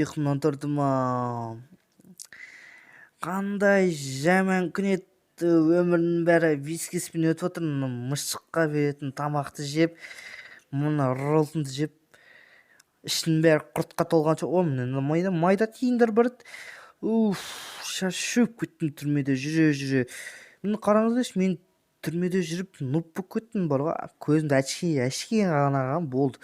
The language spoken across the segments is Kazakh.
ұйқымнан тұрдым қандай жаман күн еді, өмірінің бәрі вискиспен өтіп отыр. Мысыққа беретін тамақты жеп, мына роллтонды жеп, ішінің бәрі құртқа толғанша, міне майда тиіндер бар еді. Шаршап кеттім түрмеде жүре. Міне қараңыздаршы, мен түрмеде жүріп нұп болып кеттім бар ғой, көзімді әшкеге ғана болды.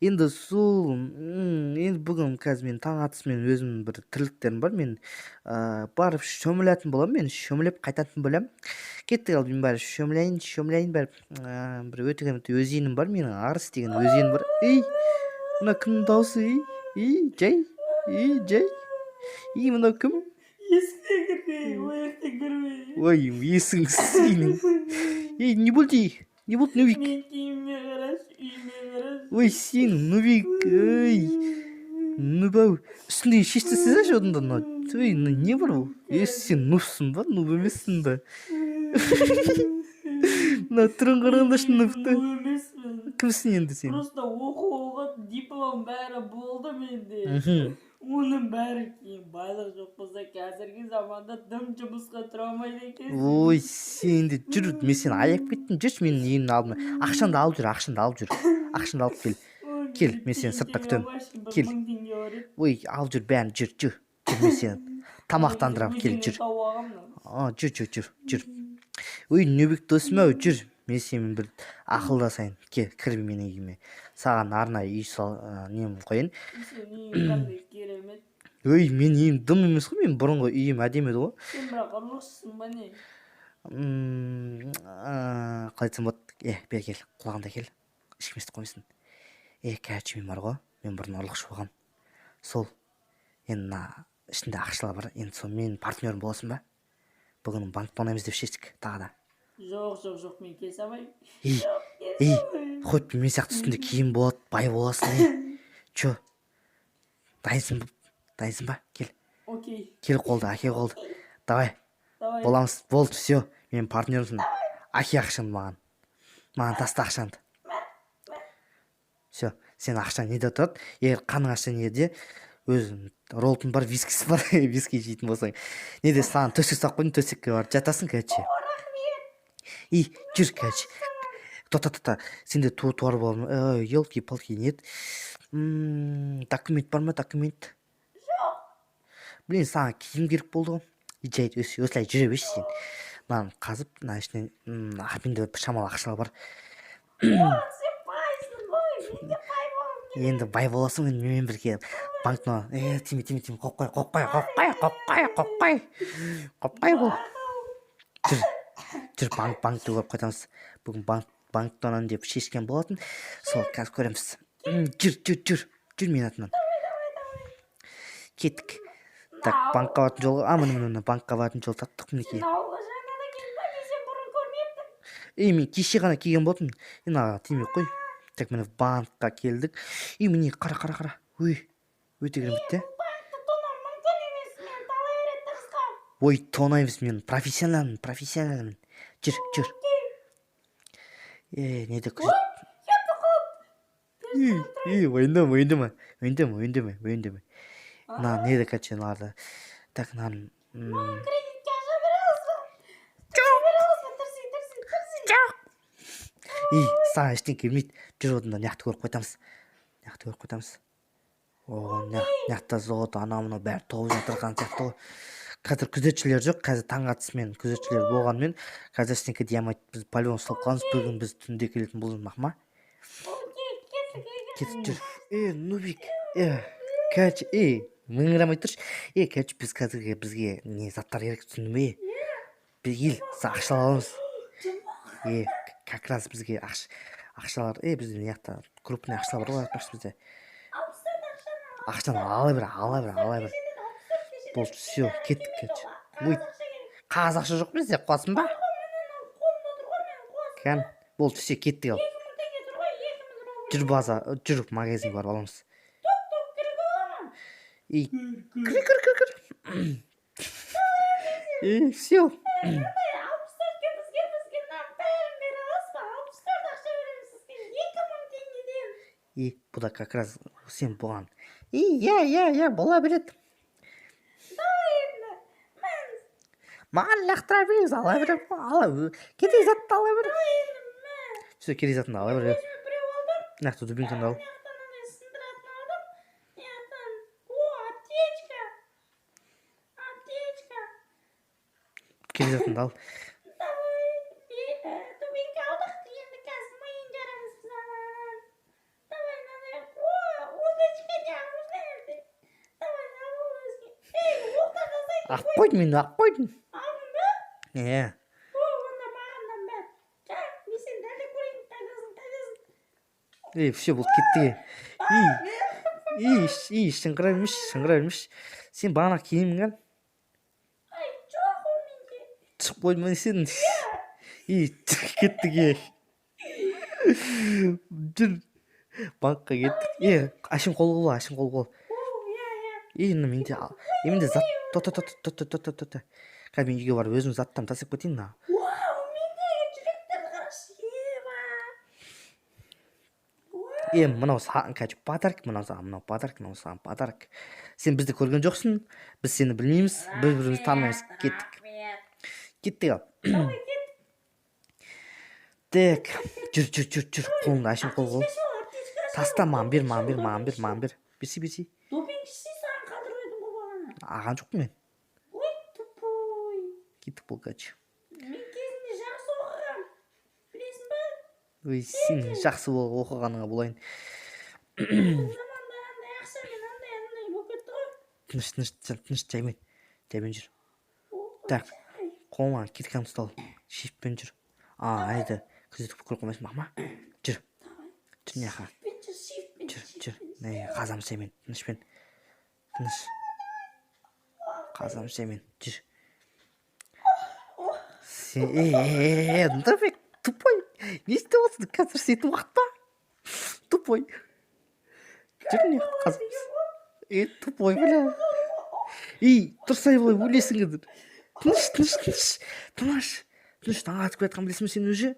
Енді сол енді бүгін қазір мен таң атысымен өзімнің бір тірліктерім бар. Мен барып шөмілетін боламын, мен шөмілеп қайтатын боламын. Кеттік ал, мен бәрі шөмілейін бәріп. Бір өте керемет өзенім бар, менің Арыс деген өзенім бар. Мына кімнің дауысы? Жай. Мына кім? Есікте кірме, ояқта кірме. Ой, есің сенің. Не болды, Нубик? Мен киіміме қарашы, үйіме қарашы. Ой, сен, Нубик, Нубау. Үстіндегі шешті сезаш одан. Ой, не бар ол? Сен нубсың ба, нуб емессің ба? Мына түрін қарағанда нубты. Нуб емеспін. Кімсің енді сен? Просто оқуға диплом бәрі болды менде. Оның бәрі кейін байлық жоқ болса, қазіргі заманда дым жұмысқа тұра алмайды екенсің. Ой, сен де жүр, мен сені аяп кеттім. Жүрші менің үйімнің алдыма. Ақшанды алып жүр. Ақшанды алып кел. Кел, мен сені сыртта күтемін. Кел. Ой, алып жүр, бәрін жүр. Мен сені тамақтандырам, кел, жүр. Жүр. Ой, Нубик досым-ау, жүр. Мен сенімен бір ақылдасайын. Кір менің үйіме. Саған арнайы үй нем қойын. Ой, мен үйім дым емес қой, мен бұрынғы үйім әдемі еді ғой. Сен бірақ ұрлықшысың ба не? Қалай айтсам болады? Бері кел, құлағында кел. Ешкім естіп қоймасын. Короче, мен бар ғой, мен бұрын ұрлықшы болғам. Сол, енді ішінде ақшалар бар, енді сол менің партнерім боласың ба? Бүгін банкты ойнаймыз деп шештік тағы да. Жоқ, мен келсе алмаймын. Хоть мен сияқты үстінде киім болады, бай боласың. Чо, дайынсың ба? Кел. Окей. Кел қолды, әке қолды. Давай. Боламыз, болды, все. Мен партнерімсің. Әке ақшанды маған таста ақшанды. Все, сен ақшан неде тұрады. Егер қаның ақшан неде, өзің роллтон бар, вискisi бар, виски жейтін болсаң. Неде саған төсек сақ қойын, төсекке бар, жатасың, кәдше. Жүр, кәдше. Тота, сенде туар болам. Елки-палки, нет. Документ бар ма, документ? Жоқ. Блин, саған киім керек болды ғой. Жайт, осылай жүре беш сен. Маған қазып, ішінен менде шамалы ақшалар бар. Сен байсың ғой, менде бай болам. Енді бай боласың, мен бірге банкно. Тиме, қопқай бол. Жүр, банкты көріп қайтамыз. Бүгін банктонан деп шешкен болатын. Сол қазір көреміз. Жүр мен атынан. Кеттік. Так, банкқа батын жол. Міне банкқа батын жол таттық мінекей. Ауылға жаңа да келді, сен бұрын көрмеппін. Мен кеше ғана келген болатын. Тиме қой. Так, міне банкқа келдік. Міне қара. Ой, өте керемет те. Банкты тонау мүмкін емес, мен талай рет тырысқам. Ой, тонаймыз, мен профессионалмын. Жүр. Неде күзет? Ойындама. Неде кәтшен Так, кредитке аша бересің. Жоқ. Саған ештен келмейді. Жүр одында няқты көріп қойтамыз. Няқта зоғыт, ана-мұны бәрі тоғыз жатырған сияқты ғой. Қазір күзетшілер жоқ, қазір таң атысымен күзетшілер болғанмен, қазір ештеңке демайды. Біз полигон ұсталып қаламыз, бүгін біз түнде келетін болдың мақма. Кетіп жүр. Нубик, кәч, мыңырамай тұршы. Кәч, біз қазірге бізге не заттар керек түсіндің бе? Біз ел, ақшалар аламыз. Как раз бізге ақшалар, бізде неяқта крупный ақшалар бар ғой, бізде. Ақшаны ала бер. Болды, все, кеттік, кәч. Қағаз ақша жоқ бізде, қуасың ба? Кән, болды, все, кеттік ал. Жүр магазин бар, аламыз. Кір. Все. Бұда как раз сен бұған Иә, бола береді. Маған лақтыра беріңіз, ала берем. Керек затты ала берем. Все, керек затын ала берем. Нақты дубинканы ал. Керек затын ал. Ақ қойдың. Иә. Все, бұл кетті. Шыңғыра бермеш. Сен бағана киімің шығып қойдың ба сен? Кеттік. Жүр. Банкқа кеттік. Ашын қол. Менде зат. Тота. Қазір мен үйге барып өзім заттан тасып кетейін. Мынау саған қазір подарок, мынау подарок. Сен бізді көрген жоқсың, біз сені білмейміз, бір-бірімізді танымаймыз. Кеттік ал. Так, жүр, қолыңды ашын қол. Таста, маған бер. Берсей. Допингшісі саған қадыр өйдің болғаны. Аған жоқ мен. Ой, тупой. Кеттік бұл қазір. Мен кезінде жақсы оқығам. Білесің ба? Ой, сен жақсы оқығаныңа болайын. Заманда андай ақшамен андай болып кетті ғой. Тыныш, жаймен жүр. Так, қолыңа кеткенді ұстал. Шифтпен жүр. Айды, күзетіп көріп қоймайсың мама. Жүр. Жүр неға. Жүр. Қазам семен. Тыныш. Қазам семен. Жүр. Нұрбек, тупой. Не істеп отырсың? Қазір сетін уақыт па? Тупой. Жүр не қазамыз. Тупой, бля. Тұрсай болай, өлесің кедір. Тыныш. Таң атып кетқан білесің сен өзі?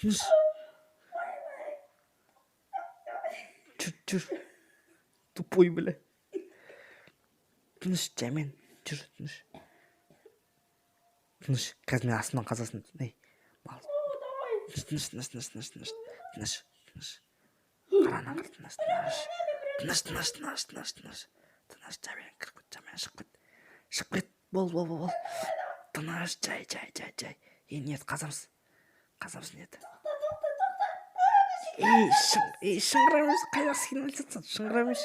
Тыныш. Жүр. Тупой, бля. Тыныш, жаймен. Жүр, тыныш. Қазір мен астымнан қазасын. Тыныш. Қаранан қыр, тыныш. Жаймен, кіріп кет, жаймен, шығып кет. Бол. Тыныш, жай. Нет, қазамыз нет. Шыңғырамыз, қайда сигнализация, шыңғырамыз.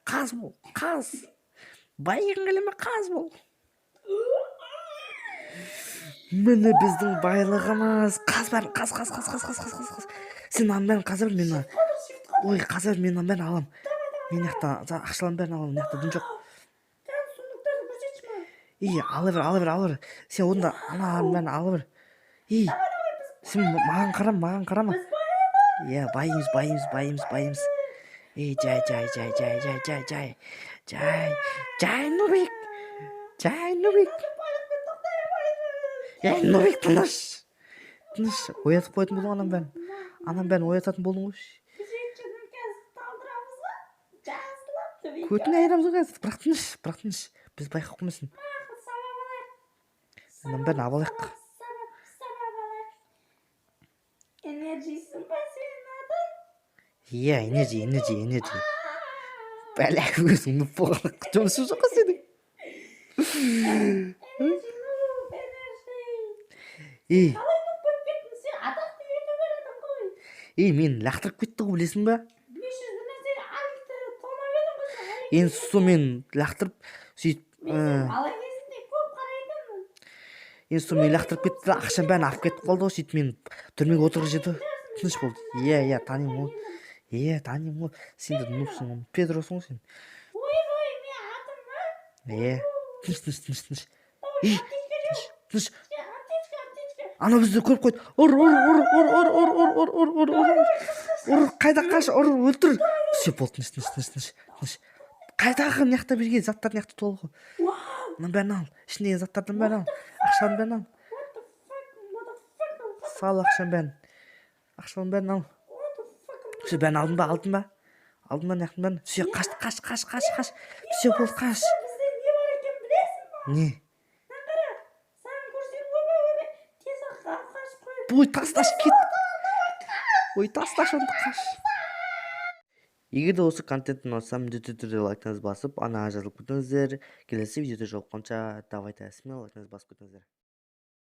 Қаз бол. Байың келеме қаз бол. Міне біздің байлығымыз. Қаз бәрін, қаз. Сен аның бәрін қазір мен. Ой, қазір мен аның бәрін алам. Мен яқта ақшаларын бәрін алам, яқта дұн жоқ. Ала бер. Сен онда аның бәрін ала бер. Сен маған қарама. Байымыз. Жай, Нұрбек. Нұрбек, тыныш. Оятып қоятын болдың анам бәрін оятатын болдың ғой. Көтін айырамыз ғой қазір, бірақ тыныш. Біз байқап қоймасын. Анам бәрін абалайық. Энерджисің ба сенің адың? Энерджи. Бәлі өзің мұп болғаны жұмысы жоқ сенің. Қалай мұп болып кеттің сен? Атақты ютубер едің ғой. Мен лақтырып кетті ғой, білесің ба? 500 нәрсе алықты томап едің ғой. Сол мен лақтырып сөйтіп. Мен бала кезінде көп қарайтынмын. Сол мен лақтырып кетті, ақшам бәрін алып кетіп қалды ғой, сөйтіп мен түрмеге отырғызып жеді. Тыныш болды. Танимын ғой. Танимын ғой. Сен де нұпсың ғой. Педросың ғой сен. Ой, мен атым ма? Тыныш. Ана бізді көріп қойды. Ұр. Қайда қаш, өлтір. Все болды, тыныш. Қайдағы мияқта берген заттар мияқта толы ғой. Мына бәрін ал. Ішіндегі заттардың бәрін ал. Ақшаның бәрін ал. Сал ақшаның бәрін ал. Все, бәрін алдың ба? Алдымдан жақындан. Все, қаш. Все, болды, қаш. Бізде не бар екен білесің ба? Не? Қара, саған көрсең өбе, тез қашып қой. Ой, тасташ кет. Ой, тасташ онды қаш. Егер де осы контенттен ұнаса, міндетті түрде лайктарыңызды басып, ана жазылып кетіңіздер. Келесі видеода жолыққанша давайте смело лайктарыңызды басып кетіңіздер.